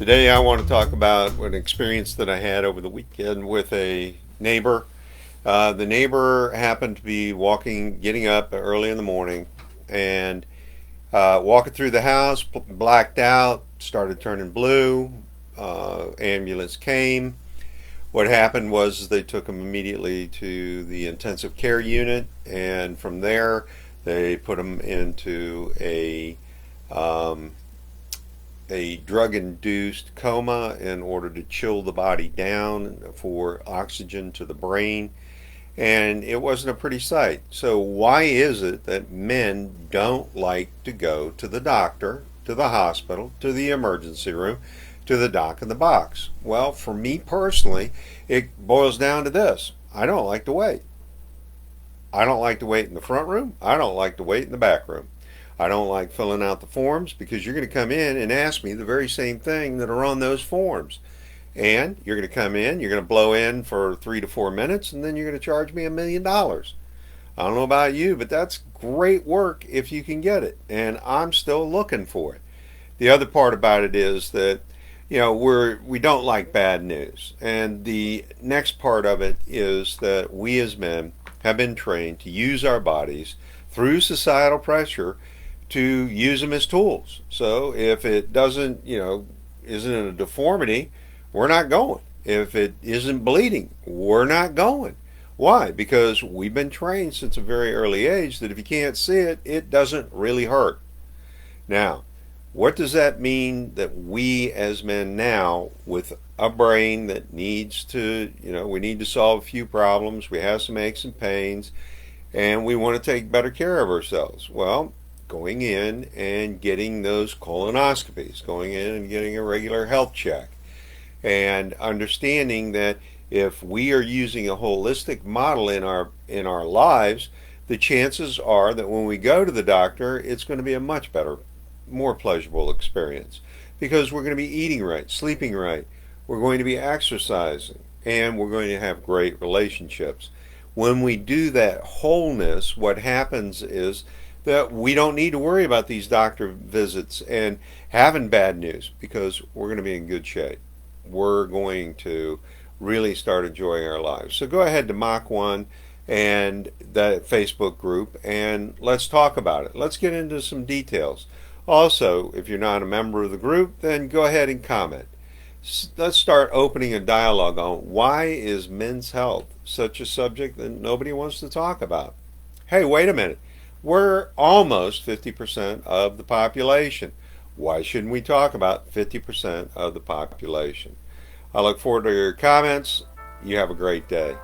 Today, I want to talk about an experience that I had over the weekend with a neighbor. The neighbor happened to be getting up early in the morning, and walking through the house, blacked out, started turning blue. Ambulance came. What happened was they took him immediately to the intensive care unit, and from there, they put him into um, a drug induced coma in order to chill the body down for oxygen to the brain. And it wasn't a pretty sight. So, why is it that men don't like to go to the doctor, to the hospital, to the emergency room, to the doc in the box? Well, for me personally, it boils down to this: I don't like to wait. I don't like to wait in the front room. I don't like to wait in the back room. I don't like filling out the forms because you're going to come in and ask me the very same thing that are on those forms. And you're going to come in, you're going to blow in for 3 to 4 minutes, and then you're going to charge me $1 million. I don't know about you, but that's great work if you can get it. And I'm still looking for it. The other part about it is that we don't like bad news. And the next part of it is that we as men have been trained to use our bodies through societal pressure to use them as tools. So if it doesn't, isn't a deformity, we're not going. If it isn't bleeding, we're not going. Why? Because we've been trained since a very early age that if you can't see it, it doesn't really hurt. Now, what does that mean that we as men now, with a brain that needs to, we need to solve a few problems, we have some aches and pains, and we want to take better care of ourselves? Well, going in and getting those colonoscopies, going in and getting a regular health check, and understanding that if we are using a holistic model in our lives, the chances are that when we go to the doctor, it's going to be a much better, more pleasurable experience because we're going to be eating right, sleeping right, we're going to be exercising, and we're going to have great relationships. When we do that wholeness, what happens is that we don't need to worry about these doctor visits and having bad news because we're going to be in good shape. We're going to really start enjoying our lives. So go ahead to Mach 1 and that Facebook group and let's talk about it. Let's get into some details. Also, if you're not a member of the group, then go ahead and comment. Let's start opening a dialogue on why is men's health such a subject that nobody wants to talk about. Hey, wait a minute. We're almost 50% of the population. Why shouldn't we talk about 50% of the population? I look forward to your comments. You have a great day.